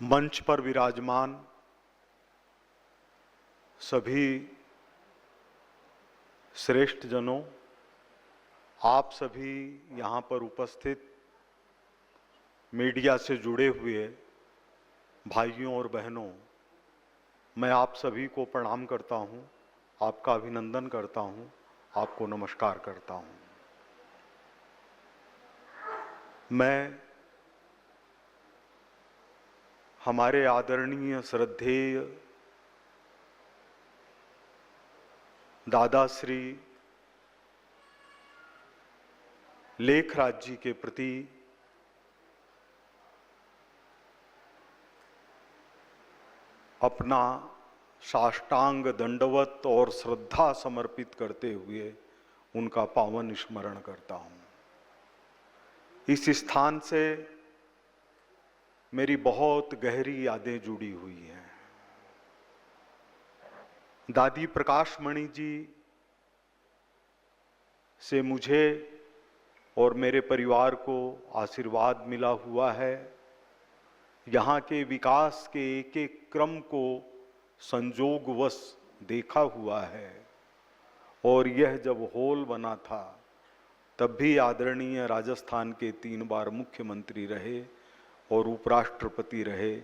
मंच पर विराजमान सभी श्रेष्ठ जनों, आप सभी यहाँ पर उपस्थित मीडिया से जुड़े हुए भाइयों और बहनों, मैं आप सभी को प्रणाम करता हूँ, आपका अभिनंदन करता हूँ, आपको नमस्कार करता हूँ। मैं हमारे आदरणीय श्रद्धेय दादा श्री लेखराज जी के प्रति अपना साष्टांग दंडवत और श्रद्धा समर्पित करते हुए उनका पावन स्मरण करता हूँ। इस स्थान से मेरी बहुत गहरी यादें जुड़ी हुई हैं। दादी प्रकाशमणि जी से मुझे और मेरे परिवार को आशीर्वाद मिला हुआ है। यहाँ के विकास के एक एक क्रम को संजोगवश देखा हुआ है और यह जब हॉल बना था तब भी आदरणीय राजस्थान के 3 बार मुख्यमंत्री रहे और उपराष्ट्रपति रहे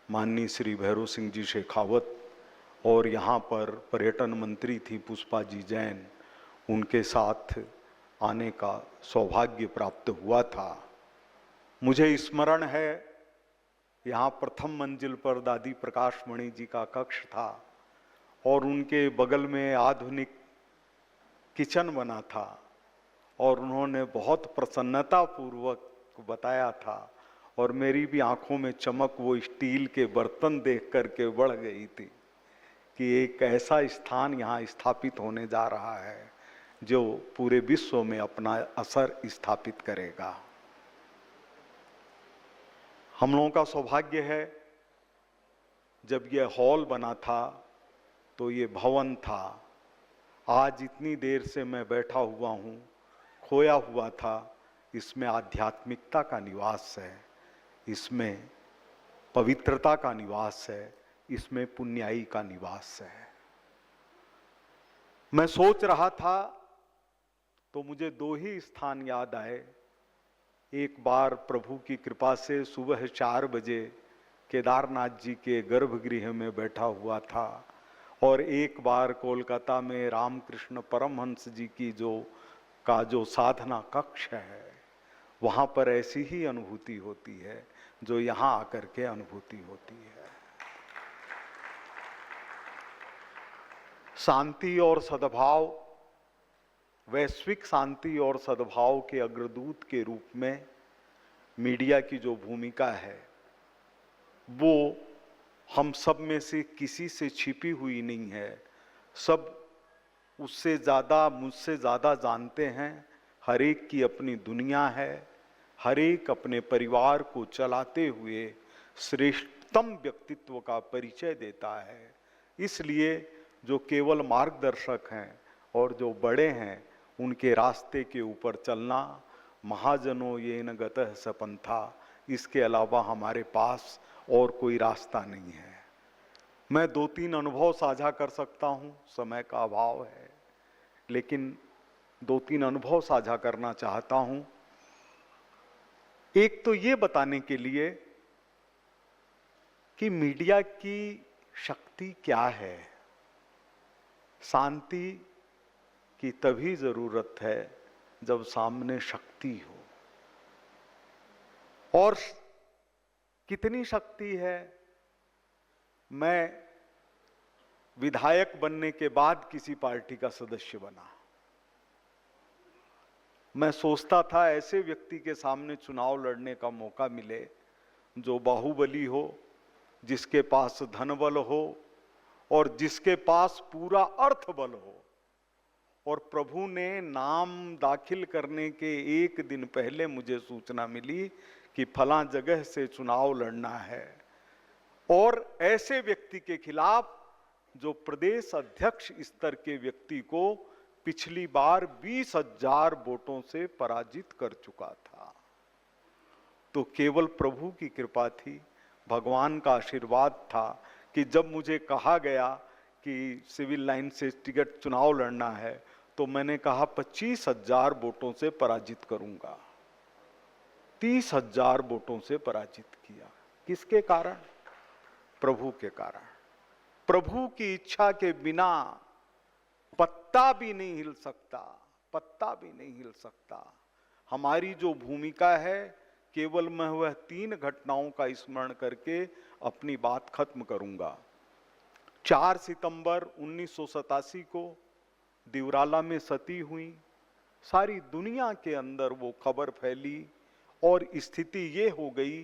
माननीय श्री भैरों सिंह जी शेखावत, और यहाँ पर पर्यटन मंत्री थी पुष्पा जी जैन, उनके साथ आने का सौभाग्य प्राप्त हुआ था। मुझे स्मरण है यहाँ प्रथम मंजिल पर दादी प्रकाशमणि जी का कक्ष था और उनके बगल में आधुनिक किचन बना था और उन्होंने बहुत प्रसन्नता पूर्वक बताया था और मेरी भी आंखों में चमक वो स्टील के बर्तन देख करके बढ़ गई थी कि एक ऐसा स्थान यहाँ स्थापित होने जा रहा है जो पूरे विश्व में अपना असर स्थापित करेगा। हम लोगों का सौभाग्य है, जब ये हॉल बना था तो ये भवन था। आज इतनी देर से मैं बैठा हुआ हूँ, खोया हुआ था। इसमें आध्यात्मिकता का निवास है, इसमें पवित्रता का निवास है, इसमें पुण्याई का निवास है। मैं सोच रहा था तो मुझे 2 ही स्थान याद आए। एक बार प्रभु की कृपा से सुबह 4 बजे केदारनाथ जी के गर्भगृह में बैठा हुआ था और एक बार कोलकाता में रामकृष्ण परमहंस जी की जो साधना कक्ष है, वहाँ पर ऐसी ही अनुभूति होती है जो यहाँ आकर के अनुभूति होती है। शांति और सद्भाव, वैश्विक शांति और सद्भाव के अग्रदूत के रूप में मीडिया की जो भूमिका है वो हम सब में से किसी से छिपी हुई नहीं है। सब उससे ज़्यादा, मुझसे ज़्यादा जानते हैं। हर एक की अपनी दुनिया है, हर एक अपने परिवार को चलाते हुए श्रेष्ठतम व्यक्तित्व का परिचय देता है। इसलिए जो केवल मार्गदर्शक हैं और जो बड़े हैं, उनके रास्ते के ऊपर चलना, महाजनों येन गतः स पंथा, इसके अलावा हमारे पास और कोई रास्ता नहीं है। मैं 2-3 अनुभव साझा कर सकता हूँ, समय का अभाव है, लेकिन 2-3 अनुभव साझा करना चाहता हूँ। एक तो ये बताने के लिए कि मीडिया की शक्ति क्या है। शांति की तभी जरूरत है जब सामने शक्ति हो, और कितनी शक्ति है। मैं विधायक बनने के बाद किसी पार्टी का सदस्य बना। मैं सोचता था ऐसे व्यक्ति के सामने चुनाव लड़ने का मौका मिले जो बाहुबली हो, जिसके पास धनबल हो और जिसके पास पूरा अर्थ बल हो। और प्रभु ने नाम दाखिल करने के 1 दिन पहले मुझे सूचना मिली कि फलां जगह से चुनाव लड़ना है, और ऐसे व्यक्ति के खिलाफ जो प्रदेश अध्यक्ष स्तर के व्यक्ति को पिछली बार 20,000 वोटों से पराजित कर चुका था। तो केवल प्रभु की कृपा थी, भगवान का आशीर्वाद था कि जब मुझे कहा गया कि सिविल लाइन से टिकट चुनाव लड़ना है तो मैंने कहा 25,000 वोटों से पराजित करूंगा। 30,000 वोटों से पराजित किया। किसके कारण? प्रभु के कारण। प्रभु की इच्छा के बिना पत्ता भी नहीं हिल सकता, पत्ता भी नहीं हिल सकता। हमारी जो भूमिका है, केवल मैं वह 3 घटनाओं का स्मरण करके अपनी बात खत्म करूंगा। 4 सितंबर 1987 को दिवराला में सती हुई। सारी दुनिया के अंदर वो खबर फैली और स्थिति ये हो गई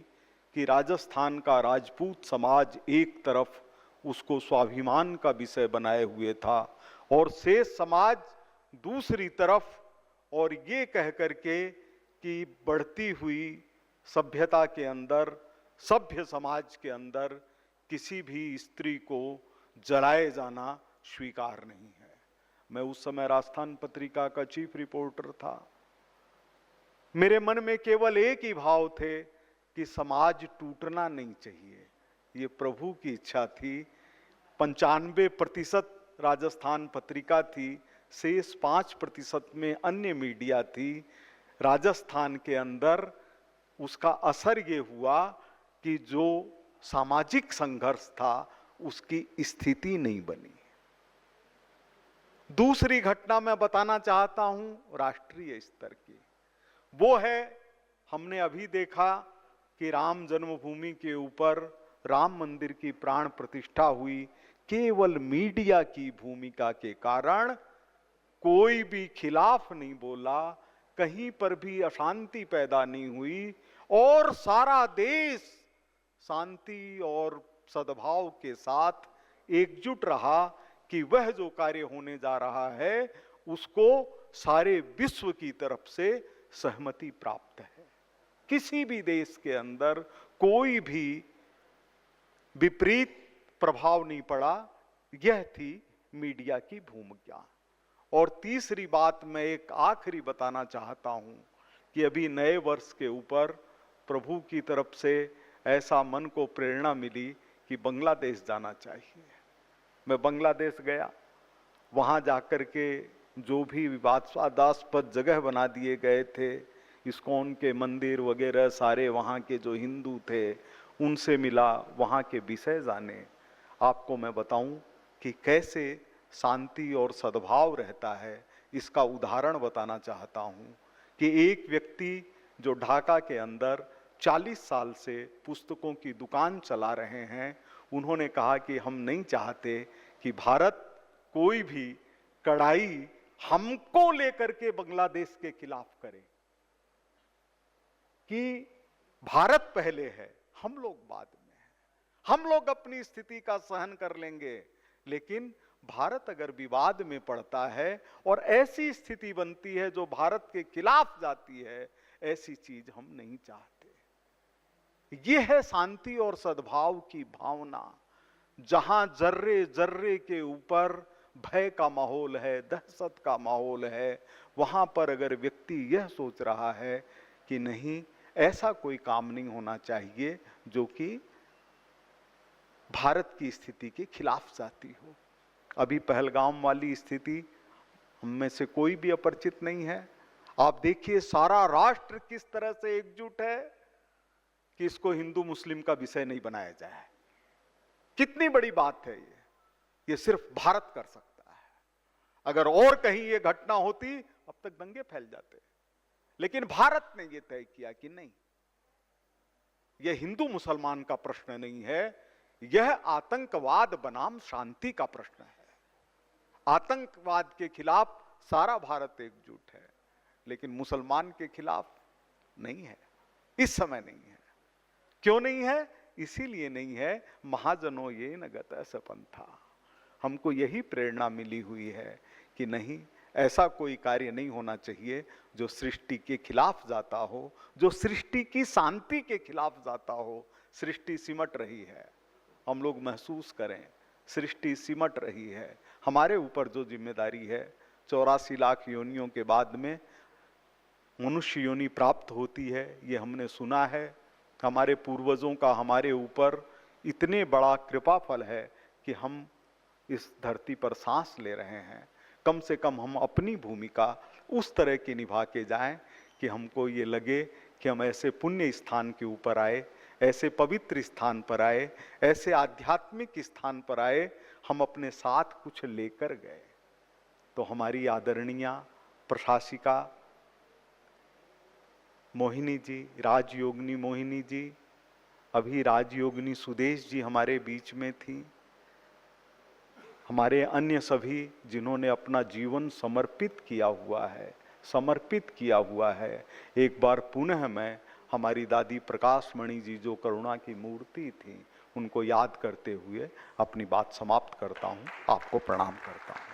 कि राजस्थान का राजपूत समाज एक तरफ उसको स्वाभिमान का विषय बनाए हुए था और शेष समाज दूसरी तरफ, और ये कह करके कि बढ़ती हुई सभ्यता के अंदर, सभ्य समाज के अंदर किसी भी स्त्री को जलाए जाना स्वीकार नहीं है। मैं उस समय राजस्थान पत्रिका का चीफ रिपोर्टर था। मेरे मन में केवल एक ही भाव थे कि समाज टूटना नहीं चाहिए। ये प्रभु की इच्छा थी। 95% राजस्थान पत्रिका थी, शेष 5% में अन्य मीडिया थी। राजस्थान के अंदर उसका असर ये हुआ कि जो सामाजिक संघर्ष था उसकी स्थिति नहीं बनी। दूसरी घटना मैं बताना चाहता हूं राष्ट्रीय स्तर की। वो है, हमने अभी देखा कि राम जन्मभूमि के ऊपर राम मंदिर की प्राण प्रतिष्ठा हुई। केवल मीडिया की भूमिका के कारण कोई भी खिलाफ नहीं बोला, कहीं पर भी अशांति पैदा नहीं हुई और सारा देश शांति और सद्भाव के साथ एकजुट रहा कि वह जो कार्य होने जा रहा है उसको सारे विश्व की तरफ से सहमति प्राप्त है। किसी भी देश के अंदर कोई भी विपरीत प्रभाव नहीं पड़ा। यह थी मीडिया की भूमिका। और तीसरी बात मैं एक आखिरी बताना चाहता हूं कि अभी नए वर्ष के ऊपर प्रभु की तरफ से ऐसा मन को प्रेरणा मिली कि बांग्लादेश जाना चाहिए। मैं बांग्लादेश गया। वहां जाकर के जो भी विवादास्पद जगह बना दिए गए थे, इस्कॉन के मंदिर वगैरह सारे, वहां के जो हिंदू थे उनसे मिला, वहां के विषय जाने। आपको मैं बताऊं कि कैसे शांति और सद्भाव रहता है, इसका उदाहरण बताना चाहता हूं कि एक व्यक्ति जो ढाका के अंदर 40 साल से पुस्तकों की दुकान चला रहे हैं, उन्होंने कहा कि हम नहीं चाहते कि भारत कोई भी कड़ाई हमको लेकर के बांग्लादेश के खिलाफ करे, कि भारत पहले है, हम लोग बाद में हैं। हम लोग अपनी स्थिति का सहन कर लेंगे, लेकिन भारत अगर विवाद में पड़ता है और ऐसी स्थिति बनती है जो भारत के खिलाफ जाती है, ऐसी चीज हम नहीं चाहते। यह है शांति और सद्भाव की भावना। जहां जर्रे जर्रे के ऊपर भय का माहौल है, दहशत का माहौल है, वहां पर अगर व्यक्ति यह सोच रहा है कि नहीं, ऐसा कोई काम नहीं होना चाहिए जो कि भारत की स्थिति के खिलाफ जाती हो। अभी पहलगाम वाली स्थिति हम में से कोई भी अपरिचित नहीं है। आप देखिए सारा राष्ट्र किस तरह से एकजुट है कि इसको हिंदू मुस्लिम का विषय नहीं बनाया जाए। कितनी बड़ी बात है ये सिर्फ भारत कर सकता है। अगर और कहीं ये घटना होती अब तक दंगे फैल जाते, लेकिन भारत ने ये तय किया कि नहीं, यह हिंदू मुसलमान का प्रश्न नहीं है, यह आतंकवाद बनाम शांति का प्रश्न है। आतंकवाद के खिलाफ सारा भारत एकजुट है, लेकिन मुसलमान के खिलाफ नहीं है, इस समय नहीं है। क्यों नहीं है? इसीलिए नहीं है, महाजनों ये न गत सपंथा। हमको यही प्रेरणा मिली हुई है कि नहीं, ऐसा कोई कार्य नहीं होना चाहिए जो सृष्टि के खिलाफ जाता हो, जो सृष्टि की शांति के खिलाफ जाता हो। सृष्टि सिमट रही है, हम लोग महसूस करें, सृष्टि सिमट रही है। हमारे ऊपर जो जिम्मेदारी है, 84 लाख योनियों के बाद में मनुष्य योनि प्राप्त होती है, ये हमने सुना है। हमारे पूर्वजों का हमारे ऊपर इतने बड़ा कृपा फल है कि हम इस धरती पर सांस ले रहे हैं। कम से कम हम अपनी भूमिका उस तरह की निभा के जाएं कि हमको ये लगे कि हम ऐसे पुण्य स्थान के ऊपर आए, ऐसे पवित्र स्थान पर आए, ऐसे आध्यात्मिक स्थान पर आए, हम अपने साथ कुछ लेकर गए। तो हमारी आदरणीय प्रशासिका मोहिनी जी, राजयोगिनी मोहिनी जी, अभी राजयोगिनी सुदेश जी हमारे बीच में थी, हमारे अन्य सभी जिन्होंने अपना जीवन समर्पित किया हुआ है, एक बार पुनः मैं हमारी दादी प्रकाशमणि जी जो करुणा की मूर्ति थी उनको याद करते हुए अपनी बात समाप्त करता हूँ। आपको प्रणाम करता हूँ।